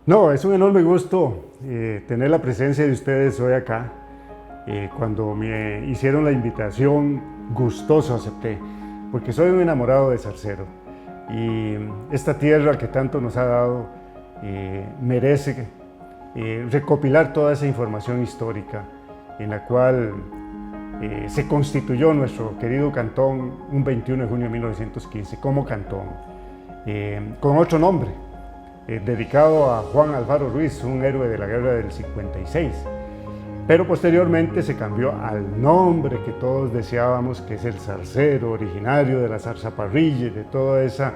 No, es un enorme gusto tener la presencia de ustedes hoy acá. Cuando me hicieron la invitación, gustoso acepté, porque soy un enamorado de Zarcero. Y esta tierra que tanto nos ha dado merece recopilar toda esa información histórica en la cual se constituyó nuestro querido cantón un 21 de junio de 1915 como cantón, con otro nombre, dedicado a Juan Alfaro Ruiz, un héroe de la guerra del 56. Pero posteriormente se cambió al nombre que todos deseábamos, que es el Zarcero, originario de la zarzaparrilla, de toda esa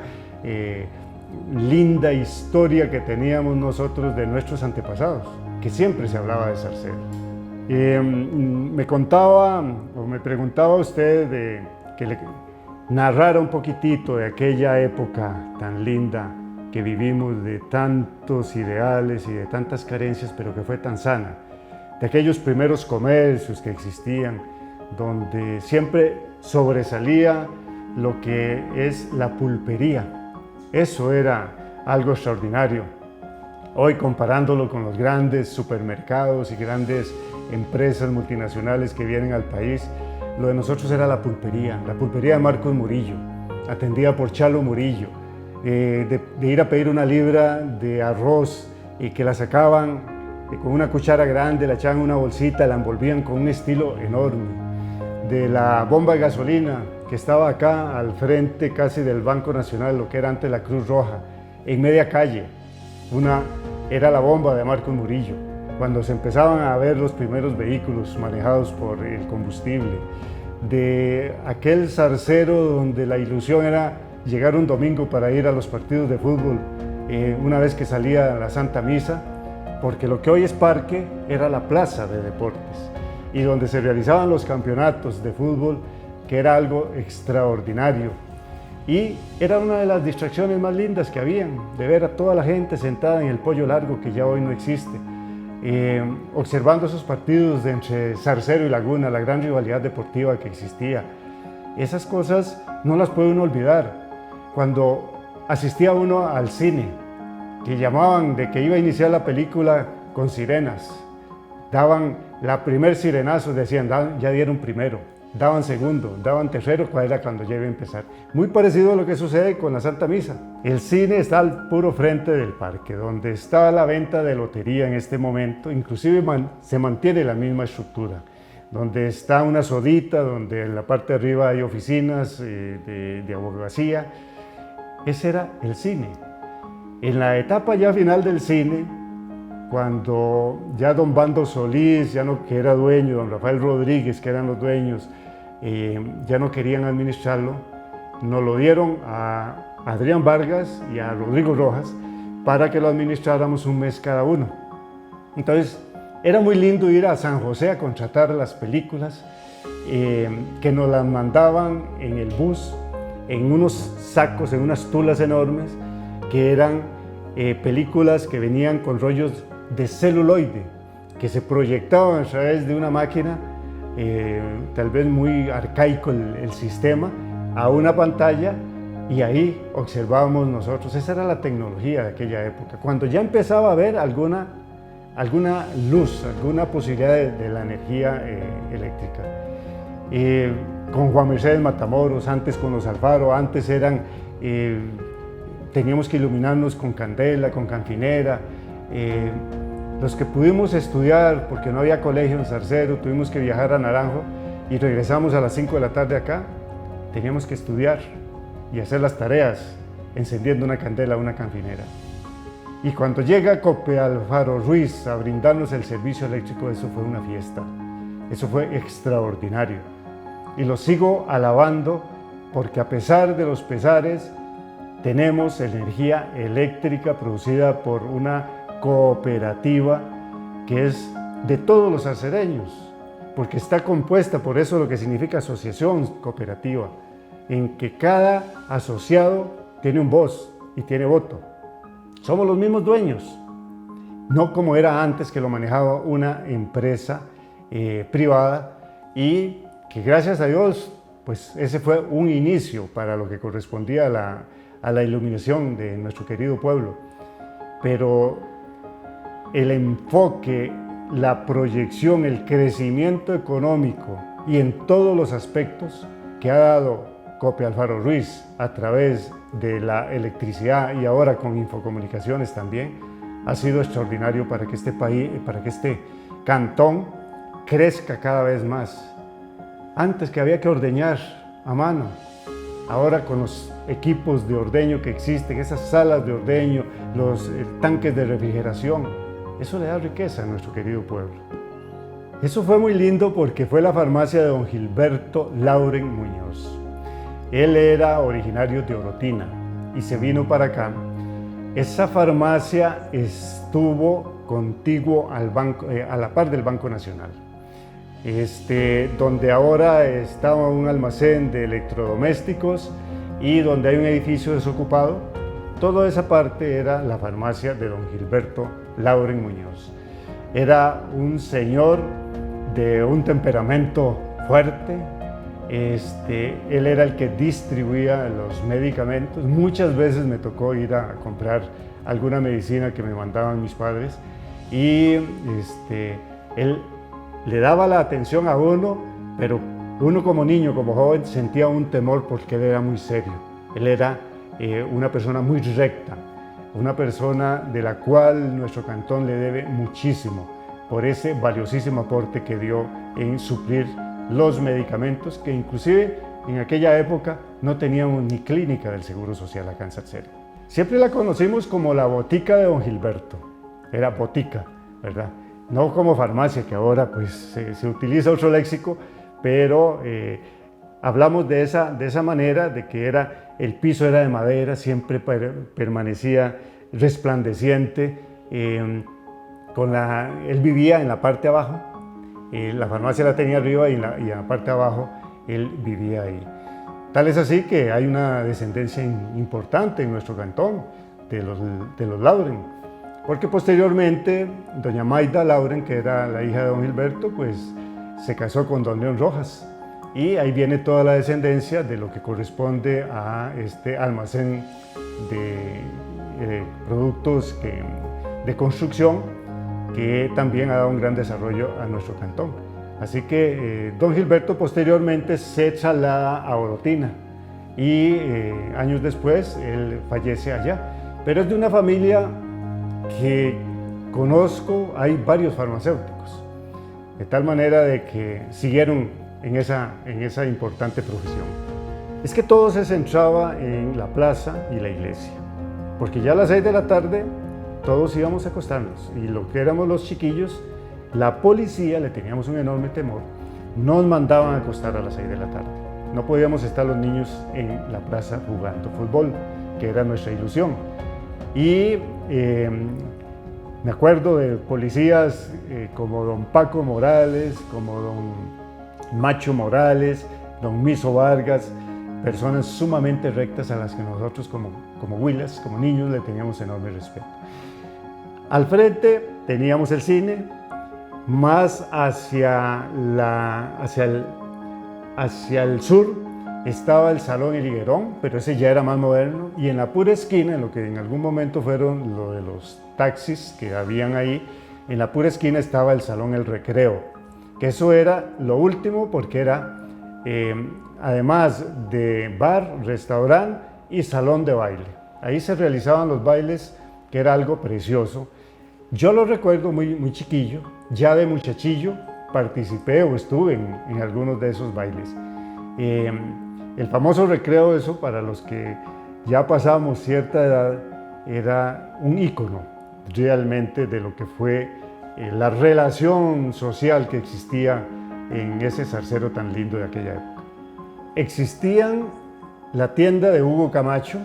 linda historia que teníamos nosotros de nuestros antepasados, que siempre se hablaba de Zarcero. Me contaba o me preguntaba usted que le narrara un poquitito de aquella época tan linda que vivimos, de tantos ideales y de tantas carencias, pero que fue tan sana, de aquellos primeros comercios que existían, donde siempre sobresalía lo que es la pulpería. Eso era algo extraordinario. Hoy, comparándolo con los grandes supermercados y grandes empresas multinacionales que vienen al país, lo de nosotros era la pulpería de Marcos Murillo, atendida por Chalo Murillo, de ir a pedir una libra de arroz y que la sacaban con una cuchara grande, la echaban en una bolsita, la envolvían con un estilo enorme, de la bomba de gasolina que estaba acá al frente casi del Banco Nacional, lo que era antes la Cruz Roja, en media calle, era la bomba de Marcos Murillo, cuando se empezaban a ver los primeros vehículos manejados por el combustible, de aquel Zarcero donde la ilusión era llegar un domingo para ir a los partidos de fútbol una vez que salía la Santa Misa, porque lo que hoy es parque era la plaza de deportes y donde se realizaban los campeonatos de fútbol, que era algo extraordinario. Y era una de las distracciones más lindas que habían, de ver a toda la gente sentada en el Pollo Largo, que ya hoy no existe, observando esos partidos entre Zarcero y Laguna, la gran rivalidad deportiva que existía. Esas cosas no las puede uno olvidar. Cuando asistía uno al cine, que llamaban de que iba a iniciar la película con sirenas, daban la primer sirenazo, decían, ya dieron primero, daban segundo, daban tercero, cuál era cuando ya iba a empezar. Muy parecido a lo que sucede con la Santa Misa. El cine está al puro frente del parque, donde está la venta de lotería en este momento, inclusive se mantiene la misma estructura, donde está una sodita, donde en la parte de arriba hay oficinas de abogacía. Ese era el cine. En la etapa ya final del cine, cuando ya don Bando Solís, que era dueño, don Rafael Rodríguez, que eran los dueños, ya no querían administrarlo, nos lo dieron a Adrián Vargas y a Rodrigo Rojas para que lo administráramos un mes cada uno. Entonces, era muy lindo ir a San José a contratar las películas, que nos las mandaban en el bus, en unos sacos, en unas tulas enormes, que eran películas que venían con rollos de celuloide, que se proyectaban a través de una máquina, tal vez muy arcaico el sistema, a una pantalla, y ahí observábamos nosotros. Esa era la tecnología de aquella época, cuando ya empezaba a haber alguna luz, alguna posibilidad de la energía eléctrica. Con Juan Mercedes Matamoros, antes con los Alfaro, antes teníamos que iluminarnos con candela, con cantinera. Los que pudimos estudiar, porque no había colegio en Zarcero, tuvimos que viajar a Naranjo y regresamos a las 5 de la tarde acá, teníamos que estudiar y hacer las tareas encendiendo una candela, una cantinera. Y cuando llega Cope Alfaro Ruiz a brindarnos el servicio eléctrico, eso fue una fiesta, eso fue extraordinario. Y lo sigo alabando porque, a pesar de los pesares, tenemos energía eléctrica producida por una cooperativa que es de todos los zarcereños, porque está compuesta, por eso lo que significa asociación cooperativa, en que cada asociado tiene un voz y tiene voto. Somos los mismos dueños, no como era antes, que lo manejaba una empresa privada, y que, gracias a Dios, pues ese fue un inicio para lo que correspondía a la iluminación de nuestro querido pueblo. Pero el enfoque, la proyección, el crecimiento económico y en todos los aspectos que ha dado Cope Alfaro Ruiz a través de la electricidad y ahora con infocomunicaciones también, ha sido extraordinario para que este país, para que este cantón crezca cada vez más. Antes que había que ordeñar a mano, ahora con los equipos de ordeño que existen, esas salas de ordeño, los tanques de refrigeración, eso le da riqueza a nuestro querido pueblo. Eso fue muy lindo porque fue la farmacia de don Gilberto Lauren Muñoz. Él era originario de Orotina y se vino para acá. Esa farmacia estuvo contiguo al banco, a la par del Banco Nacional, donde ahora estaba un almacén de electrodomésticos y donde hay un edificio desocupado. Toda esa parte era la farmacia de don Gilberto Lauren Muñoz. Era un señor de un temperamento fuerte. Él era el que distribuía los medicamentos. Muchas veces me tocó ir a comprar alguna medicina que me mandaban mis padres y él le daba la atención a uno, pero uno como niño, como joven, sentía un temor porque él era muy serio. Él era una persona muy recta, una persona de la cual nuestro cantón le debe muchísimo por ese valiosísimo aporte que dio en suplir los medicamentos que inclusive en aquella época no teníamos ni clínica del Seguro Social acá en Sarcero. Siempre la conocimos como la botica de don Gilberto, era botica, ¿verdad? No como farmacia, que ahora pues se utiliza otro léxico, pero hablamos de esa manera, de que el piso era de madera, siempre permanecía resplandeciente, él vivía en la parte de abajo. La farmacia la tenía arriba y en la parte de abajo él vivía ahí. Tal es así que hay una descendencia importante en nuestro cantón de los Lauren, porque posteriormente doña Maida Lauren, que era la hija de don Gilberto, pues se casó con don León Rojas y ahí viene toda la descendencia de lo que corresponde a este almacén de productos de construcción que también ha dado un gran desarrollo a nuestro cantón. Así que don Gilberto posteriormente se traslada a Orotina y años después él fallece allá. Pero es de una familia que conozco, hay varios farmacéuticos, de tal manera de que siguieron en esa importante profesión. Es que todo se centraba en la plaza y la iglesia, porque ya a las 6 de la tarde todos íbamos a acostarnos y lo que éramos los chiquillos, la policía, le teníamos un enorme temor, nos mandaban a acostar a las 6 de la tarde. No podíamos estar los niños en la plaza jugando fútbol, que era nuestra ilusión. Y me acuerdo de policías como don Paco Morales, como don Macho Morales, don Miso Vargas, personas sumamente rectas a las que nosotros como huilas, como niños, le teníamos enorme respeto. Al frente teníamos el cine, más hacia el sur estaba el Salón El Higuerón, pero ese ya era más moderno, y en la pura esquina, en lo que en algún momento fueron lo de los taxis que habían ahí, en la pura esquina estaba el Salón El Recreo, que eso era lo último porque era, además de bar, restaurante y salón de baile. Ahí se realizaban los bailes, que era algo precioso. Yo lo recuerdo muy chiquillo, ya de muchachillo participé o estuve en algunos de esos bailes. El famoso recreo, eso para los que ya pasamos cierta edad, era un ícono realmente de lo que fue la relación social que existía en ese Sarcero tan lindo de aquella época. Existían la tienda de Hugo Camacho,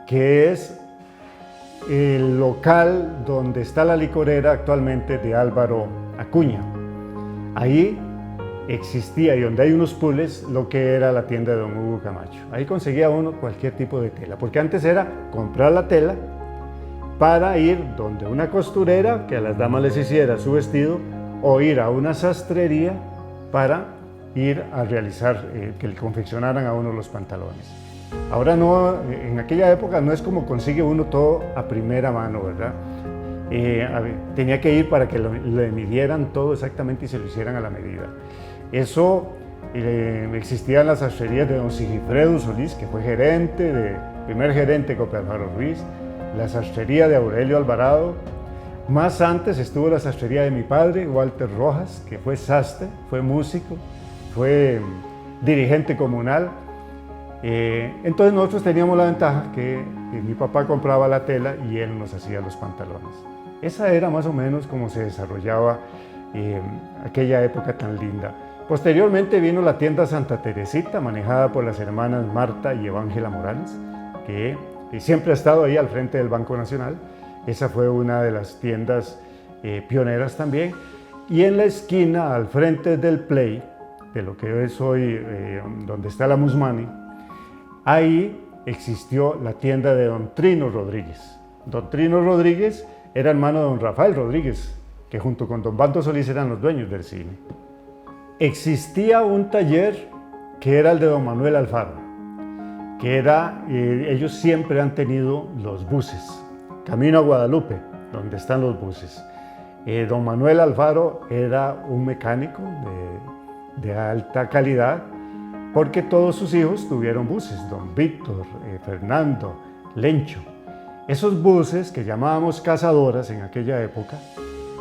que es el local donde está la licorera actualmente de Álvaro Acuña. Ahí existía, y donde hay unos pules, lo que era la tienda de don Hugo Camacho. Ahí conseguía uno cualquier tipo de tela, porque antes era comprar la tela para ir donde una costurera que a las damas les hiciera su vestido, o ir a una sastrería para ir a realizar, que le confeccionaran a uno los pantalones. Ahora no, en aquella época no es como consigue uno todo a primera mano, ¿verdad? tenía que ir para que le midieran todo exactamente y se lo hicieran a la medida. Eso existía en las sastrerías de don Sigifredo Solís, que fue primer gerente de Cope Alfaro Ruiz, la sastrería de Aurelio Alvarado. Más antes estuvo la sastrería de mi padre, Walter Rojas, que fue sastre, fue músico, fue dirigente comunal. Entonces nosotros teníamos la ventaja que mi papá compraba la tela y él nos hacía los pantalones. Esa era más o menos como se desarrollaba aquella época tan linda. Posteriormente vino la tienda Santa Teresita, manejada por las hermanas Marta y Evángela Morales, que siempre ha estado ahí al frente del Banco Nacional. Esa fue una de las tiendas pioneras también. Y en la esquina, al frente del Play, de lo que es hoy, donde está la Musmani, ahí existió la tienda de don Trino Rodríguez. Don Trino Rodríguez era hermano de don Rafael Rodríguez, que junto con don Baldo Solís eran los dueños del cine. Existía un taller que era el de don Manuel Alfaro, que ellos siempre han tenido los buses, camino a Guadalupe, donde están los buses. Don Manuel Alfaro era un mecánico de alta calidad, porque todos sus hijos tuvieron buses, don Víctor, Fernando, Lencho. Esos buses que llamábamos cazadoras en aquella época,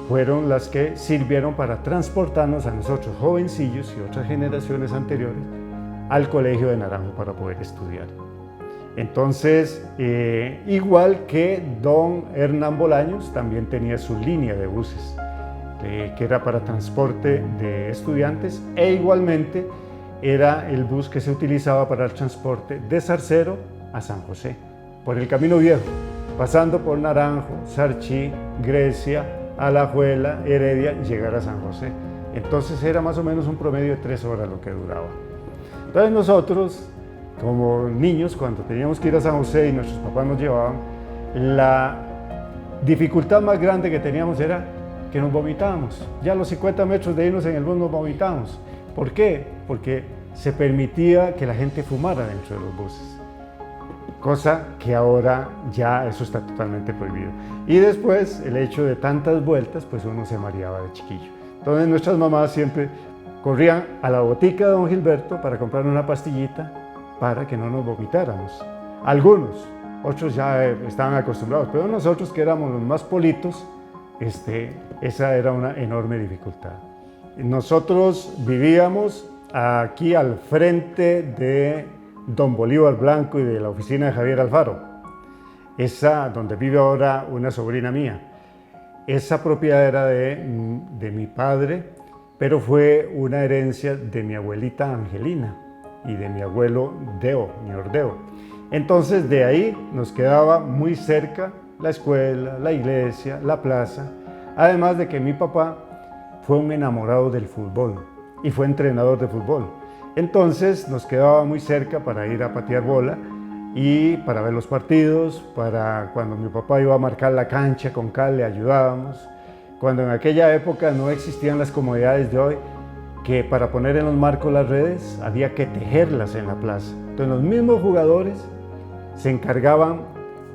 fueron las que sirvieron para transportarnos a nosotros, jovencillos y otras generaciones anteriores, al Colegio de Naranjo para poder estudiar. Entonces, igual que don Hernán Bolaños, también tenía su línea de buses, que era para transporte de estudiantes, e igualmente era el bus que se utilizaba para el transporte de Zarcero a San José, por el Camino Viejo, pasando por Naranjo, Sarchí, Grecia, Alajuela, Heredia y llegar a San José. Entonces era más o menos un promedio de 3 horas lo que duraba. Entonces nosotros, como niños, cuando teníamos que ir a San José y nuestros papás nos llevaban, la dificultad más grande que teníamos era que nos vomitábamos. Ya a los 50 metros de irnos en el bus nos vomitábamos. ¿Por qué? Porque se permitía que la gente fumara dentro de los buses, cosa que ahora ya eso está totalmente prohibido. Y después, el hecho de tantas vueltas, pues uno se mareaba de chiquillo. Entonces nuestras mamás siempre corrían a la botica de don Gilberto para comprar una pastillita para que no nos vomitáramos. Algunos, otros ya estaban acostumbrados, pero nosotros que éramos los más politos, esa era una enorme dificultad. Nosotros vivíamos aquí al frente de don Bolívar Blanco y de la oficina de Javier Alfaro, esa donde vive ahora una sobrina mía. Esa propiedad era de mi padre, pero fue una herencia de mi abuelita Angelina y de mi abuelo Deo, mi Ordeo. Entonces de ahí nos quedaba muy cerca la escuela, la iglesia, la plaza, además de que mi papá fue un enamorado del fútbol y fue entrenador de fútbol. Entonces nos quedaba muy cerca para ir a patear bola y para ver los partidos, para cuando mi papá iba a marcar la cancha con cal le ayudábamos. Cuando en aquella época no existían las comodidades de hoy, que para poner en los marcos las redes había que tejerlas en la plaza. Entonces los mismos jugadores se encargaban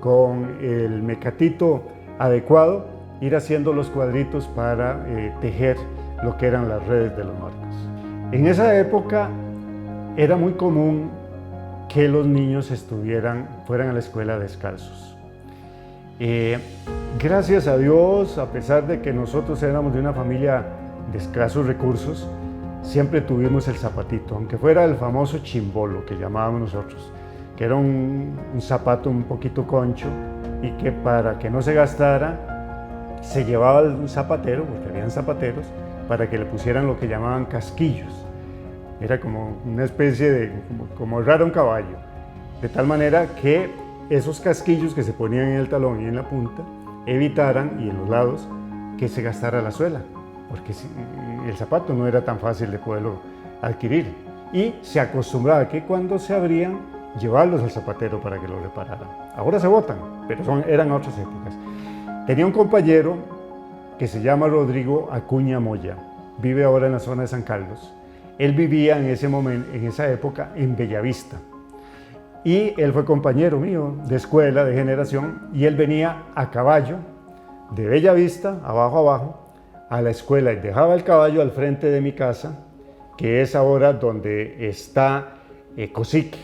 con el mecatito adecuado ir haciendo los cuadritos para tejer lo que eran las redes de los marcos. En esa época era muy común que los niños fueran a la escuela descalzos. Gracias a Dios, a pesar de que nosotros éramos de una familia de escasos recursos, siempre tuvimos el zapatito, aunque fuera el famoso chimbolo que llamábamos nosotros, que era un zapato un poquito concho y que para que no se gastara se llevaba un zapatero, porque habían zapateros, para que le pusieran lo que llamaban casquillos. Era como una especie de, como raro un caballo, de tal manera que esos casquillos que se ponían en el talón y en la punta evitaran, y en los lados, que se gastara la suela, porque el zapato no era tan fácil de poderlo adquirir. Y se acostumbraba que cuando se abrían, llevarlos al zapatero para que lo repararan. Ahora se botan, pero eran otras épocas. Tenía un compañero que se llama Rodrigo Acuña Moya, vive ahora en la zona de San Carlos. Él vivía en ese momento, en esa época, en Bellavista. Y él fue compañero mío de escuela, de generación, y él venía a caballo de Bella Vista, abajo, a la escuela y dejaba el caballo al frente de mi casa, que es ahora donde está Cosique.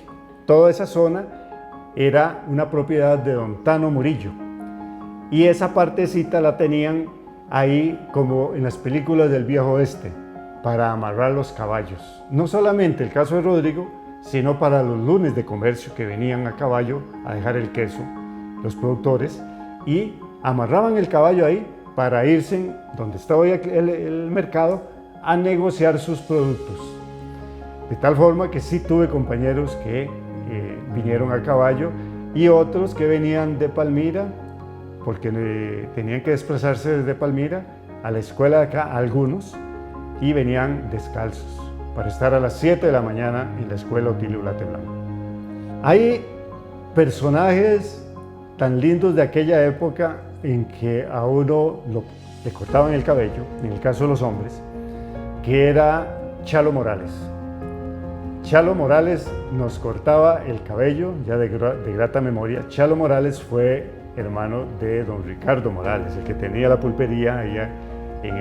Toda esa zona era una propiedad de don Tano Murillo y esa partecita la tenían ahí como en las películas del viejo oeste para amarrar los caballos. No solamente el caso de Rodrigo, sino para los lunes de comercio que venían a caballo a dejar el queso, los productores, y amarraban el caballo ahí para irse donde estaba el mercado a negociar sus productos. De tal forma que sí tuve compañeros que vinieron a caballo y otros que venían de Palmira, porque tenían que desplazarse desde Palmira a la escuela de acá, algunos, y venían descalzos para estar a las 7 de la mañana en la escuela Otilio Ulate Blanco. Hay personajes tan lindos de aquella época en que a uno le cortaban el cabello, en el caso de los hombres, que era Chalo Morales. Chalo Morales nos cortaba el cabello, ya de grata memoria. Chalo Morales fue hermano de don Ricardo Morales, el que tenía la pulpería allá en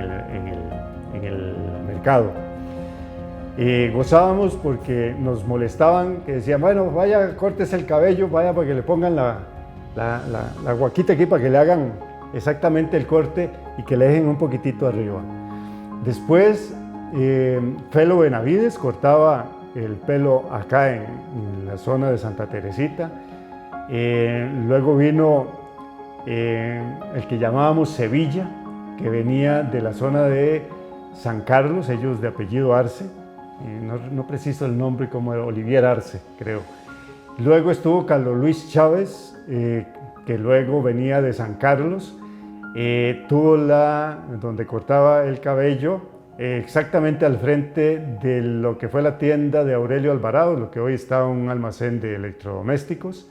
el mercado. Gozábamos porque nos molestaban, que decían, bueno, vaya, córtese el cabello, vaya para que le pongan la guaquita aquí, para que le hagan exactamente el corte y que le dejen un poquitito arriba. Después, Felo Benavides cortaba el pelo acá en la zona de Santa Teresita. Luego vino el que llamábamos Sevilla, que venía de la zona de San Carlos, ellos de apellido Arce, no preciso el nombre, como era Olivier Arce, creo. Luego estuvo Carlos Luis Chávez, que luego venía de San Carlos, tuvo donde cortaba el cabello, exactamente al frente de lo que fue la tienda de Aurelio Alvarado, lo que hoy está un almacén de electrodomésticos.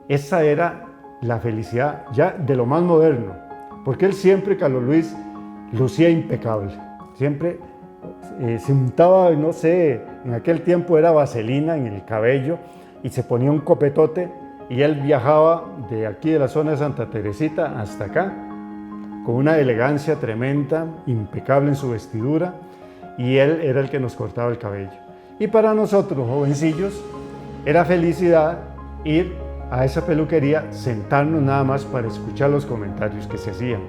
Esa era la felicidad ya de lo más moderno, porque él siempre, Carlos Luis, lucía impecable. Siempre se untaba, no sé, en aquel tiempo era vaselina en el cabello y se ponía un copetote y él viajaba de aquí de la zona de Santa Teresita hasta acá con una elegancia tremenda, impecable en su vestidura, y él era el que nos cortaba el cabello. Y para nosotros, jovencillos, era felicidad ir a esa peluquería, sentarnos nada más para escuchar los comentarios que se hacían,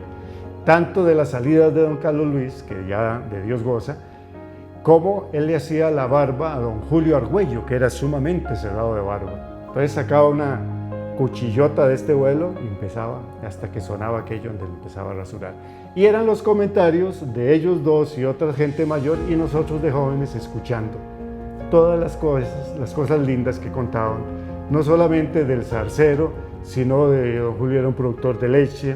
tanto de las salidas de don Carlos Luis, que ya de Dios goza, como él le hacía la barba a don Julio Argüello, que era sumamente cerrado de barba. Entonces sacaba una cuchillota de este vuelo y empezaba, hasta que sonaba aquello donde empezaba a rasurar. Y eran los comentarios de ellos dos y otra gente mayor y nosotros de jóvenes escuchando todas las cosas lindas que contaban, no solamente del zarcero, sino de don Julio era un productor de leche,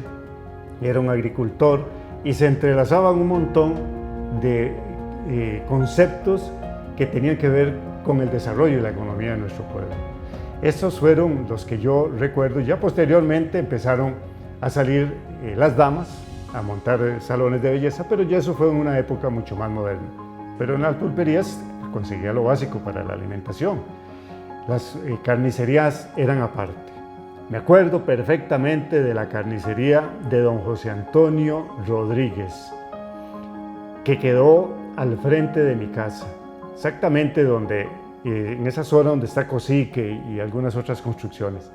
era un agricultor, y se entrelazaban un montón de conceptos que tenían que ver con el desarrollo y la economía de nuestro pueblo. Estos fueron los que yo recuerdo. Ya posteriormente empezaron a salir las damas a montar salones de belleza, pero ya eso fue en una época mucho más moderna. Pero en las pulperías conseguía lo básico para la alimentación. Las carnicerías eran aparte. Me acuerdo perfectamente de la carnicería de don José Antonio Rodríguez, que quedó al frente de mi casa, exactamente donde, en esa zona donde está Cosique y algunas otras construcciones.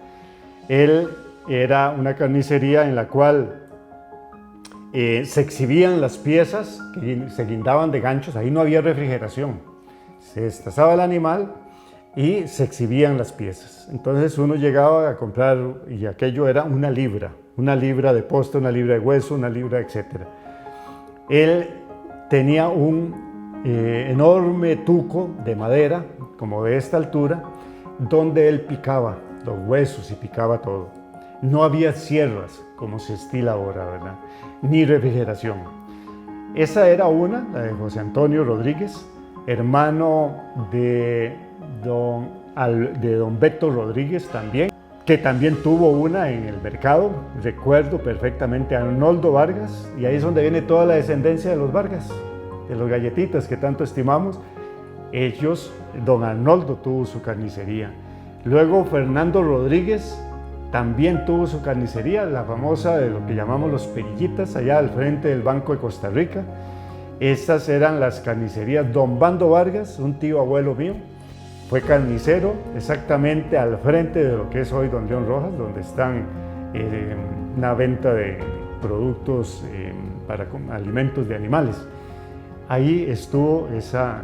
Él era una carnicería en la cual se exhibían las piezas que se guindaban de ganchos, ahí no había refrigeración, se destazaba el animal y se exhibían las piezas. Entonces uno llegaba a comprar y aquello era una libra de posta, una libra de hueso, una libra, etc. Él tenía un enorme tuco de madera, como de esta altura, donde él picaba los huesos y picaba todo. No había sierras, como se estila ahora, ¿verdad? Ni refrigeración. Esa era una, la de José Antonio Rodríguez, hermano de don Beto Rodríguez también, que también tuvo una en el mercado. Recuerdo perfectamente a Arnoldo Vargas, y ahí es donde viene toda la descendencia de los Vargas, de los galletitas que tanto estimamos. Ellos, don Arnoldo tuvo su carnicería. Luego Fernando Rodríguez también tuvo su carnicería, la famosa de lo que llamamos los Perillitas, allá al frente del Banco de Costa Rica. Estas eran las carnicerías Don Bando Vargas, un tío abuelo mío. Fue carnicero exactamente al frente de lo que es hoy Don León Rojas, donde están una venta de productos para alimentos de animales. Ahí estuvo esa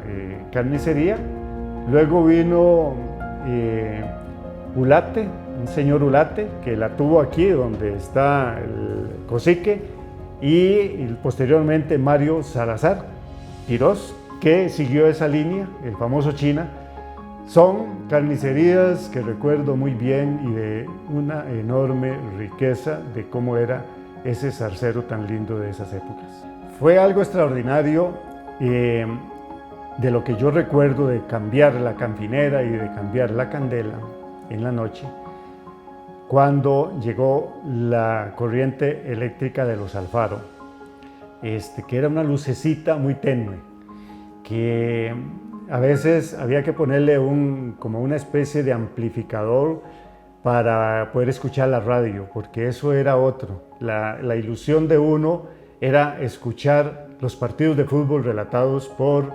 carnicería. Luego vino Ulate, un señor Ulate, que la tuvo aquí donde está el Cosique, y posteriormente Mario Salazar Quirós, que siguió esa línea, el famoso China. Son carnicerías que recuerdo muy bien y de una enorme riqueza de cómo era ese zarcero tan lindo de esas épocas. Fue algo extraordinario de lo que yo recuerdo de cambiar la canfinera y de cambiar la candela en la noche, cuando llegó la corriente eléctrica de los Alfaro, que era una lucecita muy tenue, que a veces había que ponerle como una especie de amplificador para poder escuchar la radio, porque eso era otro. La ilusión de uno era escuchar los partidos de fútbol relatados por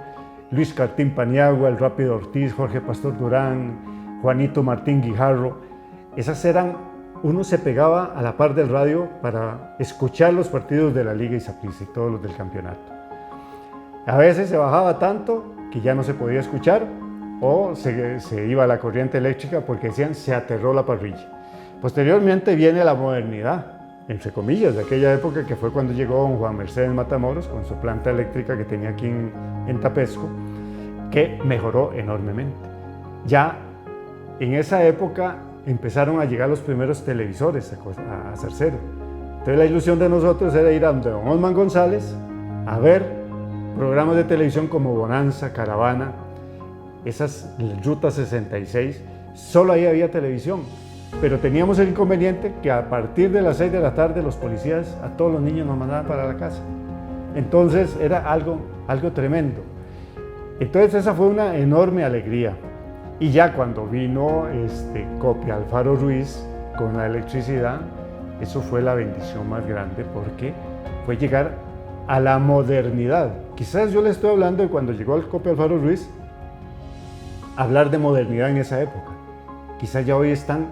Luis Cartín Paniagua, el Rápido Ortiz, Jorge Pastor Durán, Juanito Martín Guijarro. Uno se pegaba a la par del radio para escuchar los partidos de la Liga Isaprissa y todos los del campeonato. A veces se bajaba tanto que ya no se podía escuchar o se iba la corriente eléctrica porque decían se aterró la parrilla. Posteriormente viene la modernidad, entre comillas, de aquella época, que fue cuando llegó don Juan Mercedes Matamoros con su planta eléctrica que tenía aquí en Tapesco, que mejoró enormemente. Ya en esa época empezaron a llegar los primeros televisores a Zarcero. Entonces la ilusión de nosotros era ir a donde don Osman González a ver programas de televisión como Bonanza, Caravana, esas Ruta 66, solo ahí había televisión. Pero teníamos el inconveniente que a partir de las 6 de la tarde los policías a todos los niños nos mandaban para la casa. Entonces era algo tremendo. Entonces esa fue una enorme alegría. Y ya cuando vino Copia Alfaro Ruiz con la electricidad, eso fue la bendición más grande porque fue llegar a la modernidad. Quizás yo le estoy hablando de cuando llegó el Copia Alfaro Ruiz, hablar de modernidad en esa época. Quizás ya hoy es tan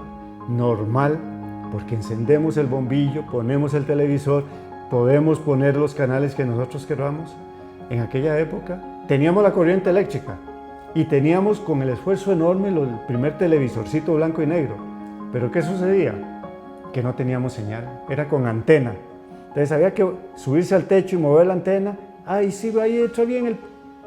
normal porque encendemos el bombillo, ponemos el televisor, podemos poner los canales que nosotros queramos. En aquella época teníamos la corriente eléctrica y teníamos con el esfuerzo enorme el primer televisorcito blanco y negro. Pero ¿qué sucedía? Que no teníamos señal, era con antena. Entonces había que subirse al techo y mover la antena. Ay, sí, ahí entra bien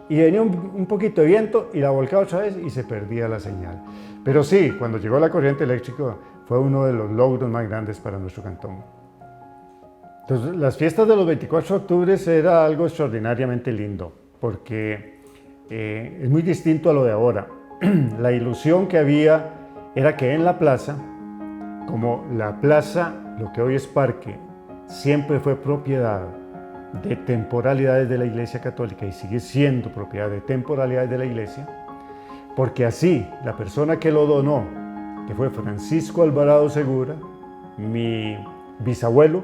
y venía un poquito de viento y la volcaba otra vez y se perdía la señal. Pero sí, cuando llegó la corriente eléctrica fue uno de los logros más grandes para nuestro cantón. Entonces, las fiestas de los 24 de octubre era algo extraordinariamente lindo, porque es muy distinto a lo de ahora. La ilusión que había era que en la plaza, como la plaza, lo que hoy es parque, siempre fue propiedad de temporalidades de la Iglesia Católica y sigue siendo propiedad de temporalidades de la Iglesia, porque así la persona que lo donó, que fue Francisco Alvarado Segura, mi bisabuelo,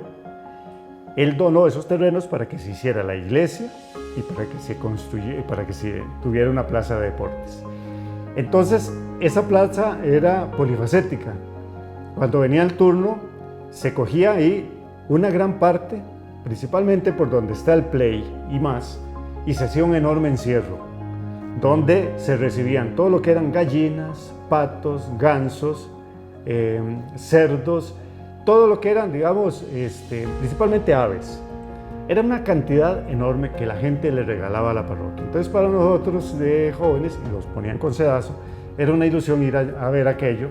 él donó esos terrenos para que se hiciera la iglesia y para que se construyera, para que se tuviera una plaza de deportes. Entonces, esa plaza era polifacética. Cuando venía el turno, se cogía ahí una gran parte, principalmente por donde está el play y más, y se hacía un enorme encierro, donde se recibían todo lo que eran gallinas, patos, gansos, cerdos, todo lo que eran, digamos, principalmente aves. Era una cantidad enorme que la gente le regalaba a la parroquia. Entonces para nosotros de jóvenes, y los ponían con sedazo, era una ilusión ir a ver aquello,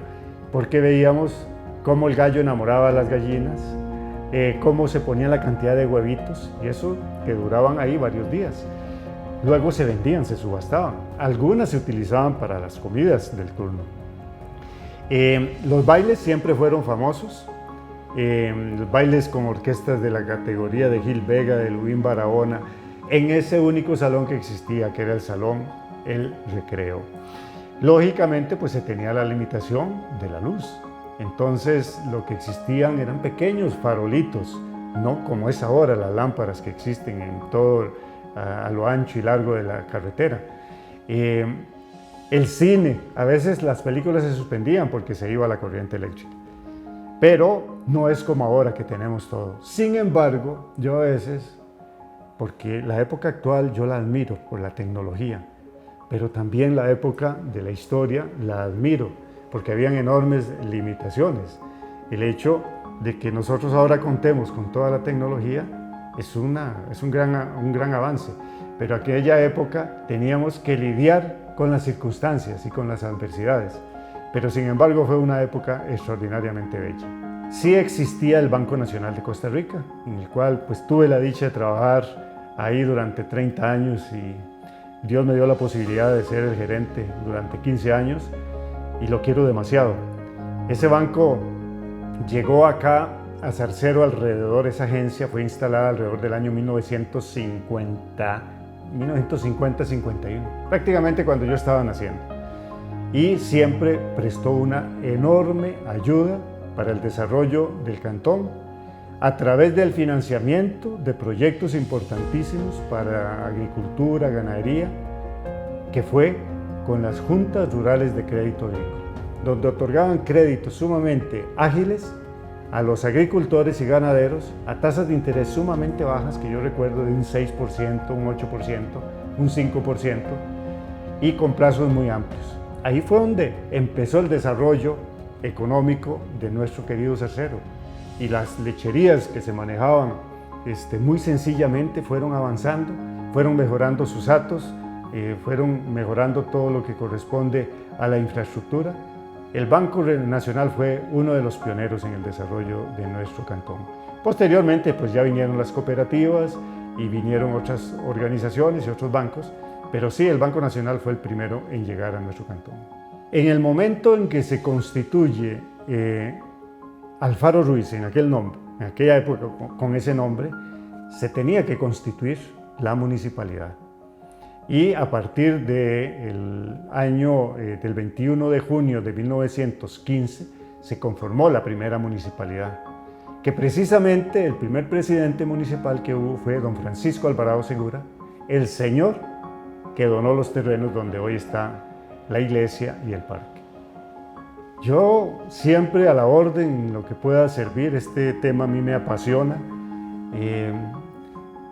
porque veíamos cómo el gallo enamoraba a las gallinas, cómo se ponía la cantidad de huevitos, y eso que duraban ahí varios días. Luego se vendían, se subastaban. Algunas se utilizaban para las comidas del turno. Los bailes siempre fueron famosos. Los bailes con orquestas de la categoría de Gil Vega, de Luis Barahona, en ese único salón que existía, que era el Salón El Recreo. Lógicamente, pues se tenía la limitación de la luz. Entonces lo que existían eran pequeños farolitos, no como es ahora las lámparas que existen en todo a lo ancho y largo de la carretera. El cine, a veces las películas se suspendían porque se iba la corriente eléctrica, pero no es como ahora que tenemos todo. Sin embargo, yo a veces, porque la época actual yo la admiro por la tecnología, pero también la época de la historia la admiro porque habían enormes limitaciones. El hecho de que nosotros ahora contemos con toda la tecnología es un gran avance, pero aquella época teníamos que lidiar con las circunstancias y con las adversidades, pero sin embargo fue una época extraordinariamente bella. Sí existía el Banco Nacional de Costa Rica, en el cual pues tuve la dicha de trabajar ahí durante 30 años y Dios me dio la posibilidad de ser el gerente durante 15 años y lo quiero demasiado. Ese banco llegó acá a Zarcero alrededor, esa agencia fue instalada alrededor del año 1950-51, prácticamente cuando yo estaba naciendo. Y siempre prestó una enorme ayuda para el desarrollo del cantón a través del financiamiento de proyectos importantísimos para agricultura, ganadería, que fue con las juntas rurales de crédito agrícola, donde otorgaban créditos sumamente ágiles a los agricultores y ganaderos a tasas de interés sumamente bajas, que yo recuerdo de un 6%, un 8%, un 5%, y con plazos muy amplios. Ahí fue donde empezó el desarrollo económico de nuestro querido Zarcero, y las lecherías que se manejaban muy sencillamente fueron avanzando, fueron mejorando sus atos, fueron mejorando todo lo que corresponde a la infraestructura. El Banco Nacional fue uno de los pioneros en el desarrollo de nuestro cantón. Posteriormente, pues ya vinieron las cooperativas y vinieron otras organizaciones y otros bancos, pero sí, el Banco Nacional fue el primero en llegar a nuestro cantón. En el momento en que se constituye Alfaro Ruiz, en aquella época con ese nombre, se tenía que constituir la municipalidad. Y a partir del año del 21 de junio de 1915 se conformó la primera municipalidad, que precisamente el primer presidente municipal que hubo fue don Francisco Alvarado Segura, el señor que donó los terrenos donde hoy está la iglesia y el parque. Yo siempre a la orden, en lo que pueda servir, este tema a mí me apasiona.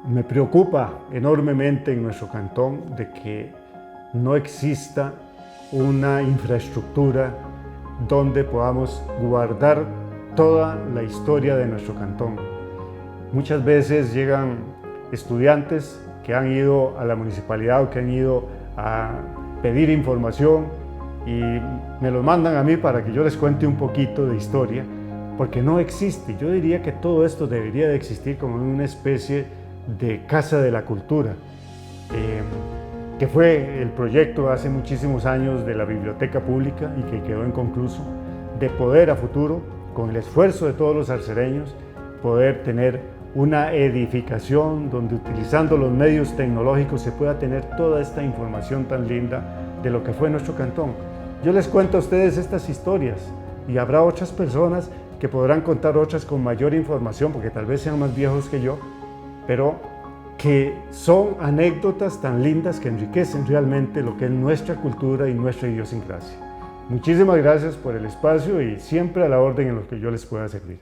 Me preocupa enormemente en nuestro cantón de que no exista una infraestructura donde podamos guardar toda la historia de nuestro cantón. Muchas veces llegan estudiantes que han ido a la municipalidad o que han ido a pedir información y me lo mandan a mí para que yo les cuente un poquito de historia, porque no existe. Yo diría que todo esto debería de existir como una especie de Casa de la Cultura, que fue el proyecto hace muchísimos años de la Biblioteca Pública y que quedó inconcluso, de poder a futuro, con el esfuerzo de todos los zarcereños, poder tener una edificación donde utilizando los medios tecnológicos se pueda tener toda esta información tan linda de lo que fue nuestro cantón. Yo les cuento a ustedes estas historias y habrá otras personas que podrán contar otras con mayor información porque tal vez sean más viejos que yo, pero que son anécdotas tan lindas que enriquecen realmente lo que es nuestra cultura y nuestra idiosincrasia. Muchísimas gracias por el espacio y siempre a la orden en lo que yo les pueda servir.